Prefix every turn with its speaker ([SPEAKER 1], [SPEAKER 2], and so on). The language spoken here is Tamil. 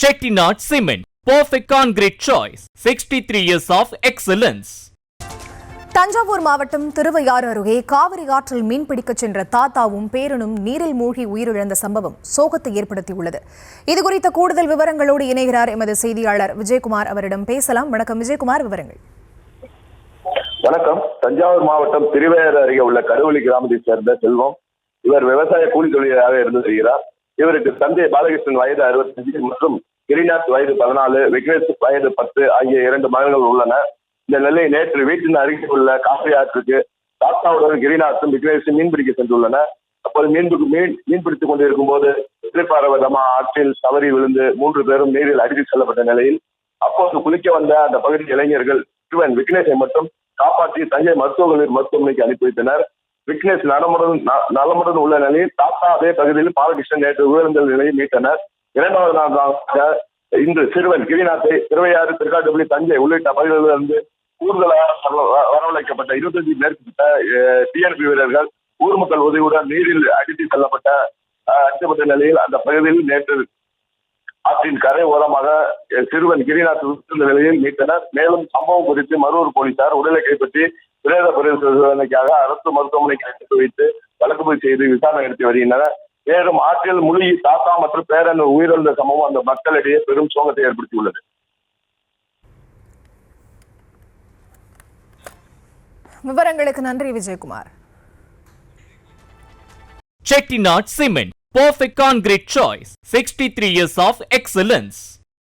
[SPEAKER 1] Chettinad Cement, perfect concrete choice. 63 years of excellence.
[SPEAKER 2] Thanjavur மாவட்டம் திருவையாறு அருகே காவிரி ஆற்றில் மீன்பிடிக்கச் சென்ற தாத்தாவும் பேரனும் நீரில் மூழ்கி உயிரிழந்த சம்பவம் சோகத்தை ஏற்படுத்தியுள்ளது. இதுகுறித்த கூடுதல் விவரங்களோடு இணைகிறார் எமது செய்தியாளர் விஜயகுமார். அவரிடம் பேசலாம். வணக்கம் விஜயகுமார், விவரங்கள்.
[SPEAKER 3] வணக்கம். தஞ்சாவூர் மாவட்டம் திருவையாறு அருகே உள்ள கருவழி கிராமத்தைச் சேர்ந்த செல்வம். இவர் விவசாய கூலி தொழிலாளராக இருந்து வருகிறார். இவருக்கு தந்தை பாலகிருஷ்ணன் வயது 65 மற்றும் கிரிநாத் வயது 14, விக்னேஷ் வயது 10 ஆகிய 2 மகன்கள் உள்ளனர். இந்த நிலையை நேற்று வீட்டின் அருகே உள்ள காவிரி ஆற்றுக்கு தாத்தாவுடன் கிரிநாத்தும் விக்னேஷும் மீன்பிடிக்க சென்றுள்ளனர். அப்போது மீன்பிடித்துக் கொண்டிருக்கும் போது எதிர்பாராத ஆற்றில் தவறி விழுந்து 3 பேரும் நீரில் அடித்துச் செல்லப்பட்ட நிலையில் அப்போது குளிக்க வந்த அந்த பகுதி இளைஞர்கள் சிறுவன் விக்னேஷை மட்டும் காப்பாற்றி தஞ்சை மருத்துவமனைக்கு அனுப்பி வைத்தனர். விக்னேஷ் நலமுடன் உள்ள நிலையில் தாத்தா அதே பகுதியில் பாலகிருஷ்ணன் நேற்று உயிரிழந்த நிலையை மீட்டனர். 2வது நாளாக இன்று சிறுவன் கிரிநாத்தை திருவையாறு, திருக்காட்டுப்பள்ளி, தஞ்சை உள்ளிட்ட பகுதிகளிலிருந்து கூடுதலாக வரவழைக்கப்பட்ட 25 மேற்பட்ட டிஎன்பி வீரர்கள் ஊர் மக்கள் உதவியுடன் நீரில் அடித்து செல்லப்பட்ட நிலையில் அந்த பகுதியில் நேற்று ஆற்றின் கரை ஓரமாக சிறுவன் கிரிநாத் இருந்த நிலையில் மீட்டனர். மேலும் சம்பவம் குறித்து மருவூர் போலீசார் உடலை கைப்பற்றி பிரேத பரிசோதனைக்காக அரசு மருத்துவமனைக்கு அனுப்பி வைத்து வழக்கு பதிவு செய்து விசாரணை நடத்தி வருகின்றனர். மேலும் ஆற்றில் மூழ்கி தாத்தா மற்றும் பேரன் உயிரிழந்த சம்பவம் அந்த மக்களிடையே பெரும் சோகத்தை ஏற்படுத்தியுள்ளது.
[SPEAKER 2] விவரங்களுக்கு நன்றி Vijayakumar.
[SPEAKER 1] Chettinad Cement, perfect concrete choice. 63 years of excellence.